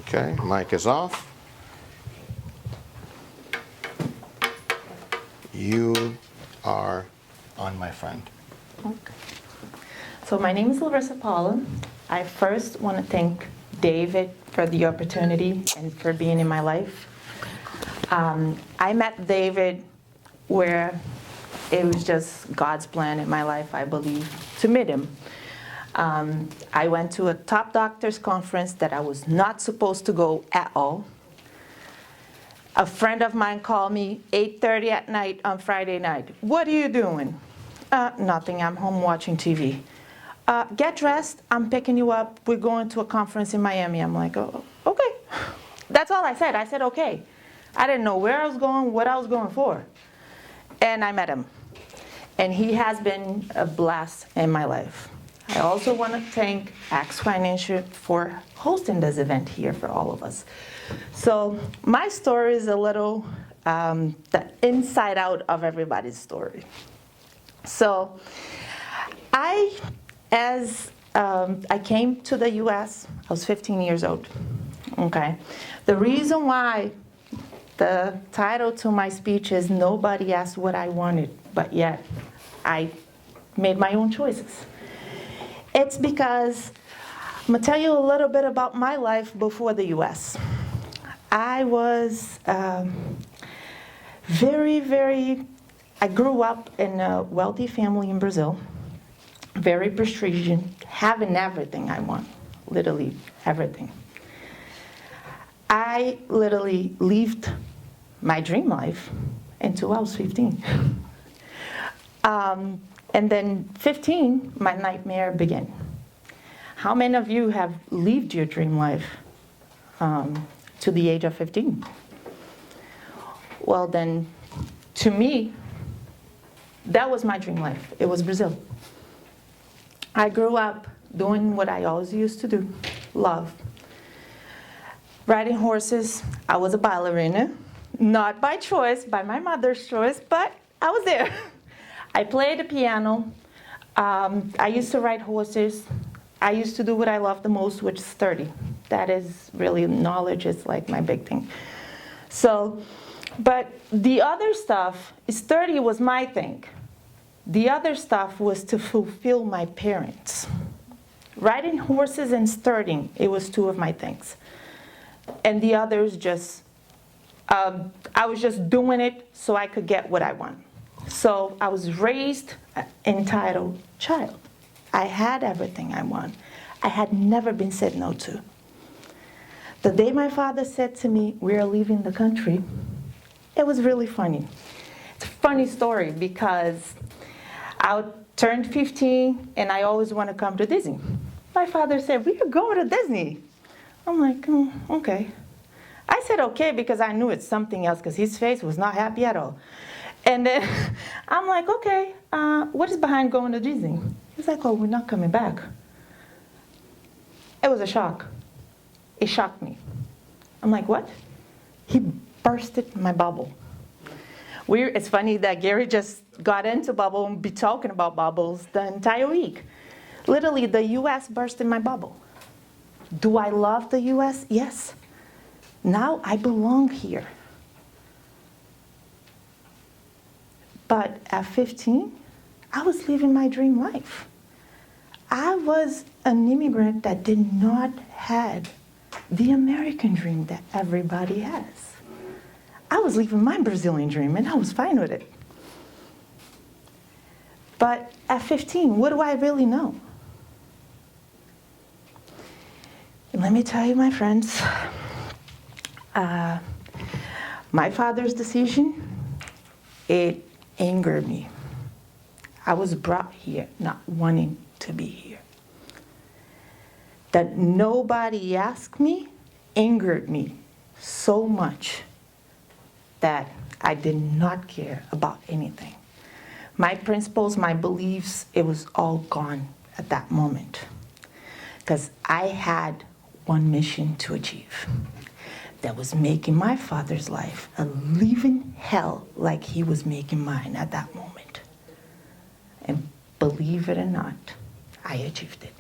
Okay, mic is off. You are on, my friend. Okay. So my name is Larisa Paula. I first want to thank David for the opportunity and for being in my life. I met David where it was just God's plan in my life, I believe, to meet him. I went to a top doctors conference that I was not supposed to go at all. A friend of mine called me 8:30 at night on Friday night. What are you doing? Nothing, I'm home watching TV. Get dressed, I'm picking you up, we're going to a conference in Miami. I'm like, oh, okay. That's all I said. I said, okay. I didn't know where I was going, what I was going for. And I met him. And he has been a blast in my life. I also want to thank Axe Financial for hosting this event here for all of us. So my story is a little the inside out of everybody's story. So I came to the U.S., I was 15 years old. Okay. The reason why the title to my speech is Nobody Asked What I Wanted, but yet I made my own choices. It's because I'm going to tell you a little bit about my life before the U.S. I was I grew up in a wealthy family in Brazil, very prestigious, having everything I want, literally everything. I literally lived my dream life until I was 15. And then 15, my nightmare began. How many of you have lived your dream life to the age of 15? Well then, to me, that was my dream life. It was Brazil. I grew up doing what I always used to do, love. Riding horses. I was a ballerina, not by choice, by my mother's choice, but I was there. I played the piano. I used to ride horses. I used to do what I love the most, which is sturdy. That is really, knowledge is like my big thing. So, but the other stuff, sturdy was my thing. The other stuff was to fulfill my parents. Riding horses and sturdying, it was two of my things. And the others just, I was just doing it so I could get what I want. So I was raised an entitled child. I had everything I want. I had never been said no to. The day my father said to me, "We are leaving the country," it was really funny. It's a funny story because I turned 15 and I always want to come to Disney. My father said, "We are going to Disney." I'm like, okay. I said okay because I knew it's something else because his face was not happy at all. And then I'm like, okay, what is behind going to Disney? He's like, oh, we're not coming back. It was a shock. It shocked me. I'm like, what? He bursted my bubble. It's funny that Gary just got into bubble and be talking about bubbles the entire week. Literally, the U.S. bursted my bubble. Do I love the U.S.? Yes. Now I belong here. But at 15, I was living my dream life. I was an immigrant that did not have the American dream that everybody has. I was living my Brazilian dream and I was fine with it. But at 15, what do I really know? And let me tell you, my friends, my father's decision, it angered me. I was brought here not wanting to be here. That nobody asked me angered me so much that I did not care about anything. My principles, my beliefs, it was all gone at that moment. Because I had one mission to achieve. That was making my father's life a living hell like he was making mine at that moment. And believe it or not, I achieved it.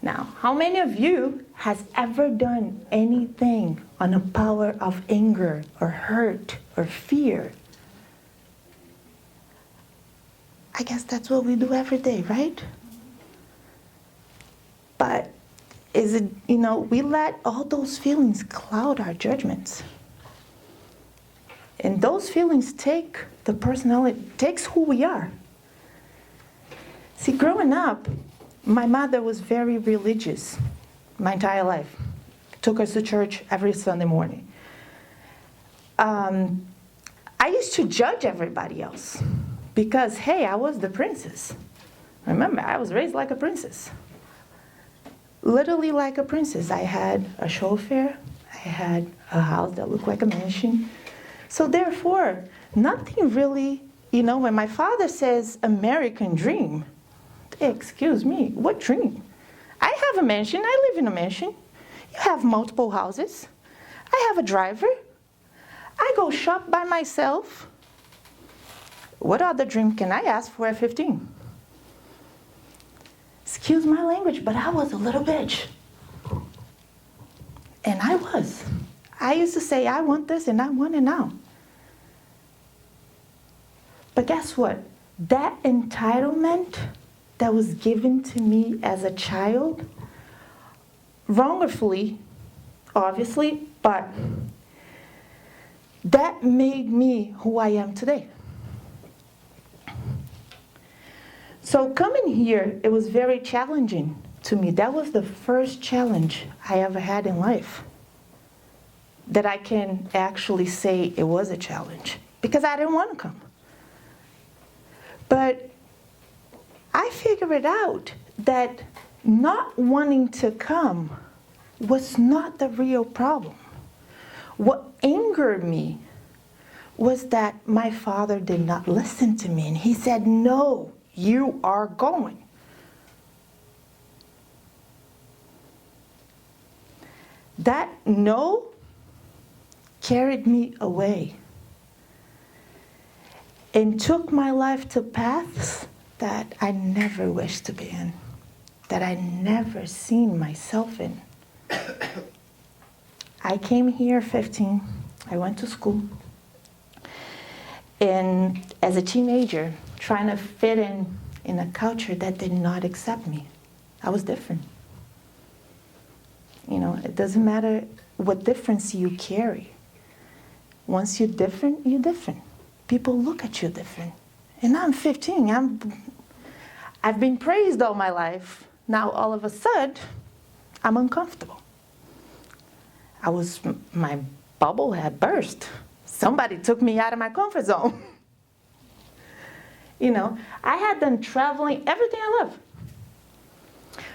Now, how many of you has ever done anything on the power of anger or hurt or fear? I guess that's what we do every day, right? But is it, we let all those feelings cloud our judgments. And those feelings take the personality, takes who we are. See, growing up, my mother was very religious my entire life. Took us to church every Sunday morning. I used to judge everybody else because, hey, I was the princess. Remember, I was raised like a princess. Literally like a princess. I had a chauffeur. I had a house that looked like a mansion. So therefore, nothing really, when my father says American dream, excuse me, what dream? I have a mansion. I live in a mansion. You have multiple houses. I have a driver. I go shop by myself. What other dream can I ask for at 15? Excuse my language, but I was a little bitch. And I was. I used to say, I want this and I want it now. But guess what? That entitlement that was given to me as a child, wrongfully, obviously, but that made me who I am today. So coming here, it was very challenging to me. That was the first challenge I ever had in life that I can actually say it was a challenge because I didn't want to come. But I figured out that not wanting to come was not the real problem. What angered me was that my father did not listen to me, and he said, no, you are going. That no carried me away and took my life to paths that I never wished to be in, that I never seen myself in. I came here 15. I went to school. And as a teenager, trying to fit in a culture that did not accept me. I was different. It doesn't matter what difference you carry. Once you're different, you're different. People look at you different. And I'm 15. I've been praised all my life. Now all of a sudden, I'm uncomfortable. My bubble had burst. Somebody took me out of my comfort zone. I had done traveling, everything I love.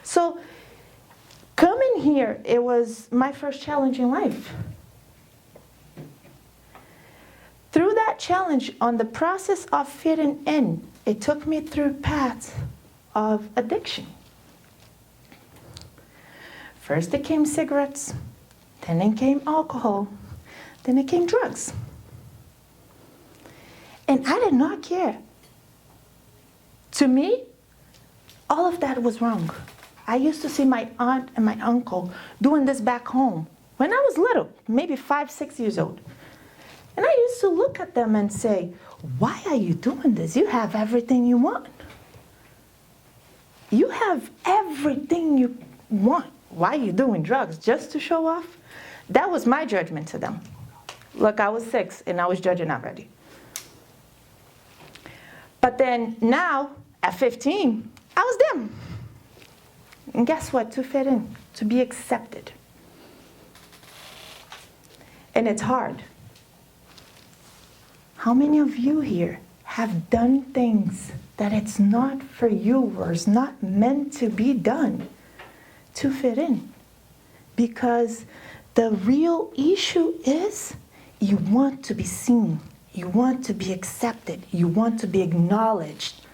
So coming here, it was my first challenge in life. Through that challenge, on the process of fitting in, it took me through paths of addiction. First it came cigarettes, then it came alcohol, then it came drugs. And I did not care. To me, all of that was wrong. I used to see my aunt and my uncle doing this back home when I was little, maybe 5, 6 years old. And I used to look at them and say, why are you doing this? You have everything you want. You have everything you want. Why are you doing drugs? Just to show off? That was my judgment to them. Look, I was 6 and I was judging already. But then now, at 15, I was them. And guess what? To fit in, to be accepted. And it's hard. How many of you here have done things that it's not for you or is not meant to be done to fit in? Because the real issue is you want to be seen. You want to be accepted. You want to be acknowledged.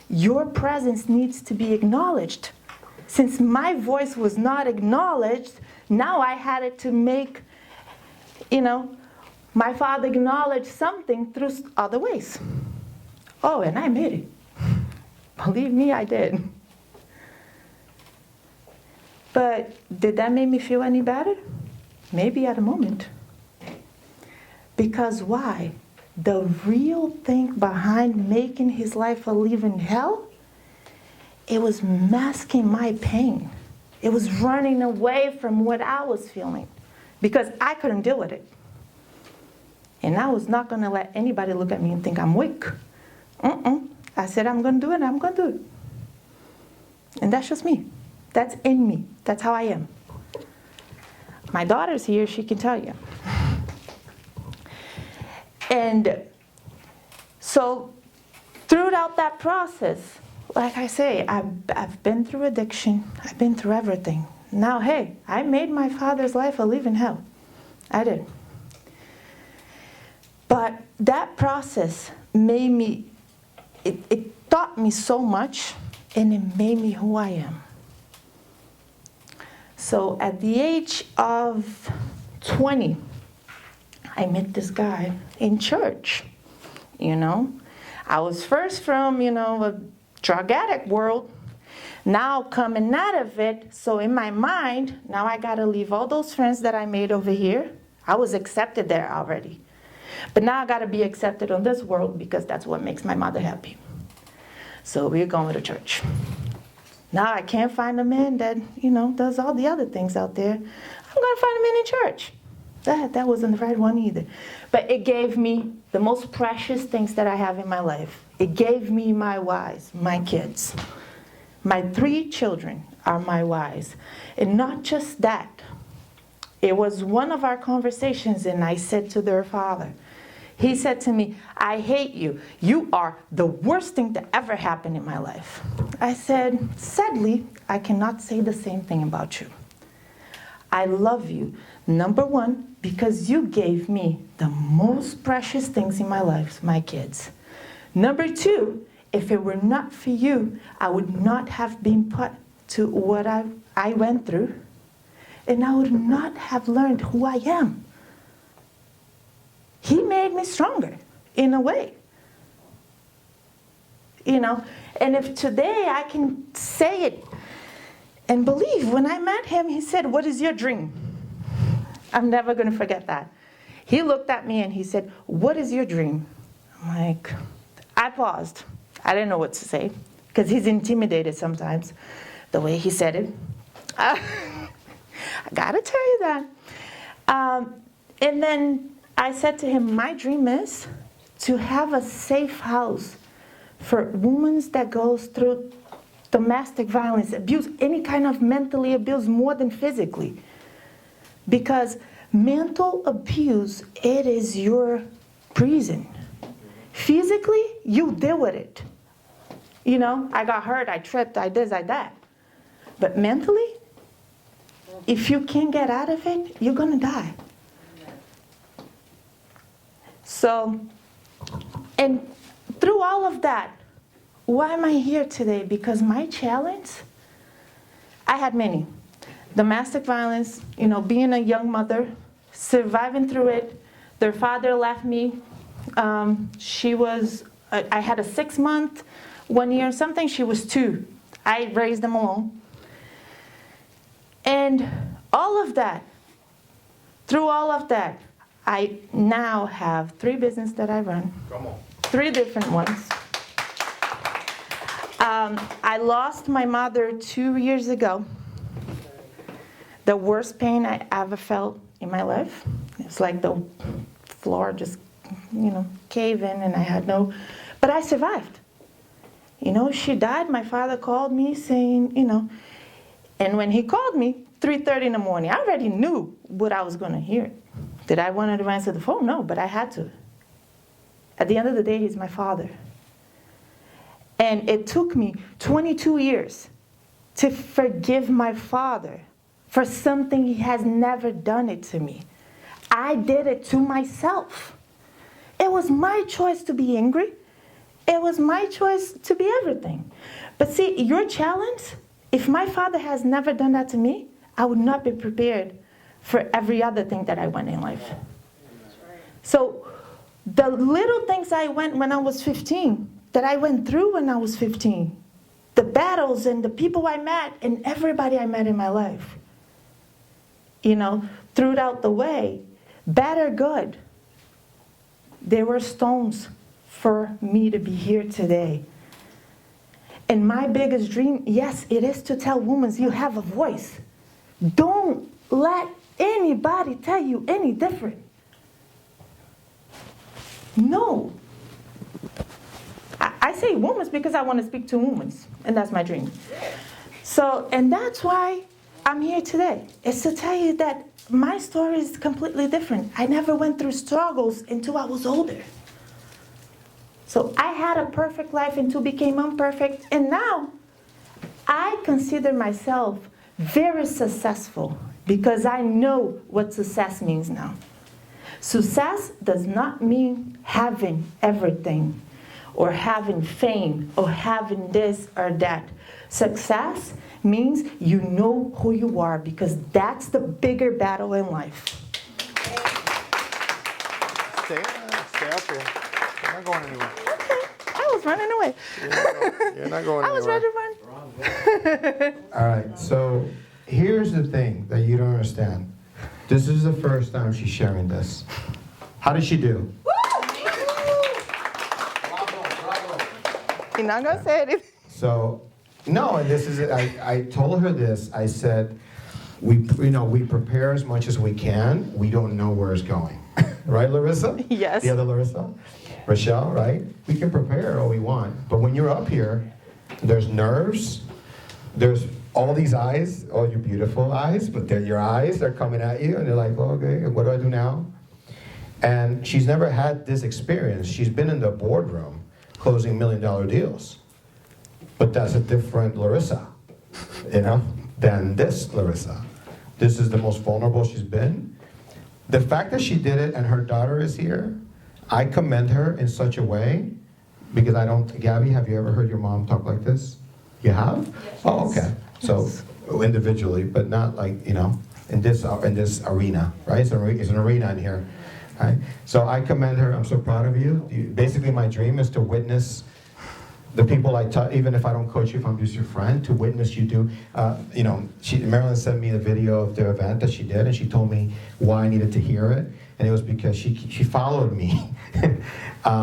Your presence needs to be acknowledged. Since my voice was not acknowledged, now I had it to make, my father acknowledge something through other ways. Oh, and I made it. Believe me, I did. But did that make me feel any better? Maybe at a moment. Because why? The real thing behind making his life a living hell, it was masking my pain. It was running away from what I was feeling because I couldn't deal with it. And I was not going to let anybody look at me and think I'm weak. I said, I'm going to do it, I'm going to do it. And that's just me. That's in me. That's how I am. My daughter's here, she can tell you. And so throughout that process, like I say, I've been through addiction. I've been through everything. Now, hey, I made my father's life a living hell. I did. But that process made me, it taught me so much, and it made me who I am. So at the age of 20, I met this guy in church, I was first from, a drug addict world. Now coming out of it, so in my mind, now I got to leave all those friends that I made over here. I was accepted there already. But now I got to be accepted on this world because that's what makes my mother happy. So we're going to church. Now I can't find a man that, does all the other things out there. I'm going to find a man in church. That wasn't the right one either. But it gave me the most precious things that I have in my life. It gave me my whys, my kids. My 3 children are my whys. And not just that. It was one of our conversations, and I said to their father, he said to me, I hate you. You are the worst thing that ever happened in my life. I said, sadly, I cannot say the same thing about you. I love you, number 1, because you gave me the most precious things in my life, my kids. Number 2, if it were not for you, I would not have been put to what I went through, and I would not have learned who I am. He made me stronger, in a way. And if today I can say it and believe, when I met him, he said, what is your dream? I'm never going to forget that. He looked at me and he said, what is your dream? I'm like, I paused. I didn't know what to say because he's intimidated sometimes, the way he said it. I got to tell you that. And then I said to him, my dream is to have a safe house for women that goes through domestic violence, abuse, any kind of mentally abuse more than physically. Because mental abuse, it is your prison. Physically, you deal with it. I got hurt, I tripped, I this, I that. But mentally, if you can't get out of it, you're going to die. So, and through all of that, why am I here today? Because my challenge, I had many. Domestic violence, being a young mother, surviving through it. Their father left me. I had a 6-month, 1 year, something. She was 2. I raised them alone. And all of that, through all of that, I now have 3 businesses that I run. Come on. 3 different ones. I lost my mother 2 years ago. The worst pain I ever felt in my life. It's like the floor just, cave in, and I had but I survived. She died. My father called me saying, and when he called me, 3:30 in the morning, I already knew what I was going to hear. Did I want to answer the phone? No, but I had to. At the end of the day, he's my father. And it took me 22 years to forgive my father for something he has never done it to me. I did it to myself. It was my choice to be angry. It was my choice to be everything. But see, your challenge, if my father has never done that to me, I would not be prepared for every other thing that I went in life. So the little things I went when I was 15, that I went through when I was 15, the battles and the people I met and everybody I met in my life, throughout the way, bad or good, they were stones for me to be here today. And my biggest dream, yes, it is to tell women you have a voice. Don't let anybody tell you any different. No. I say women because I want to speak to women, and that's my dream. So, and that's why I'm here today. It's to tell you that my story is completely different. I never went through struggles until I was older. So I had a perfect life until became imperfect, and now I consider myself very successful because I know what success means now. Success does not mean having everything or having fame or having this or that. Success means you know who you are because that's the bigger battle in life. Stay up here. You're not going anywhere. Okay, I was running away. You're not going anywhere. I was ready to run. All right, so here's the thing that you don't understand. This is the first time she's sharing this. How did she do? You're not gonna say anything. So, no, and this is, I told her this, I said, we prepare as much as we can, we don't know where it's going. Right, Larissa? Yes. The other Larissa? Rochelle, right? We can prepare all we want, but when you're up here, there's nerves, there's all these eyes, all your beautiful eyes, but they're your eyes, they're coming at you, and they're like, oh, okay, what do I do now? And she's never had this experience. She's been in the boardroom closing $1 million deals. But that's a different Larissa, than this Larissa. This is the most vulnerable she's been. The fact that she did it and her daughter is here, I commend her in such a way, because Gabby, have you ever heard your mom talk like this? You have? Yes. Oh, okay. So individually, but not like, in this arena, right? It's an arena in here, right? So I commend her. I'm so proud of you. Basically, my dream is to witness the people I taught, even if I don't coach you, if I'm just your friend, to witness you do. Marilyn sent me the video of the event that she did, and she told me why I needed to hear it. And it was because she followed me.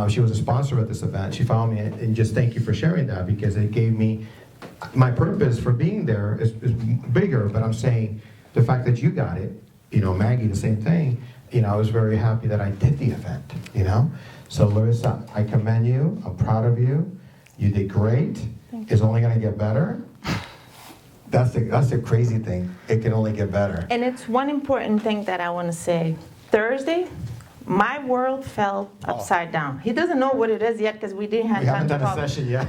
She was a sponsor at this event. She followed me, and just thank you for sharing that, because it gave me, my purpose for being there is bigger, but I'm saying the fact that you got it, Maggie, the same thing, I was very happy that I did the event, So Larissa, I commend you, I'm proud of you, you did great, it's only gonna get better. That's the crazy thing, it can only get better. And it's one important thing that I want to say. Thursday, my world fell upside down. He doesn't know what it is yet because we didn't have We time haven't to done a talk. session yet.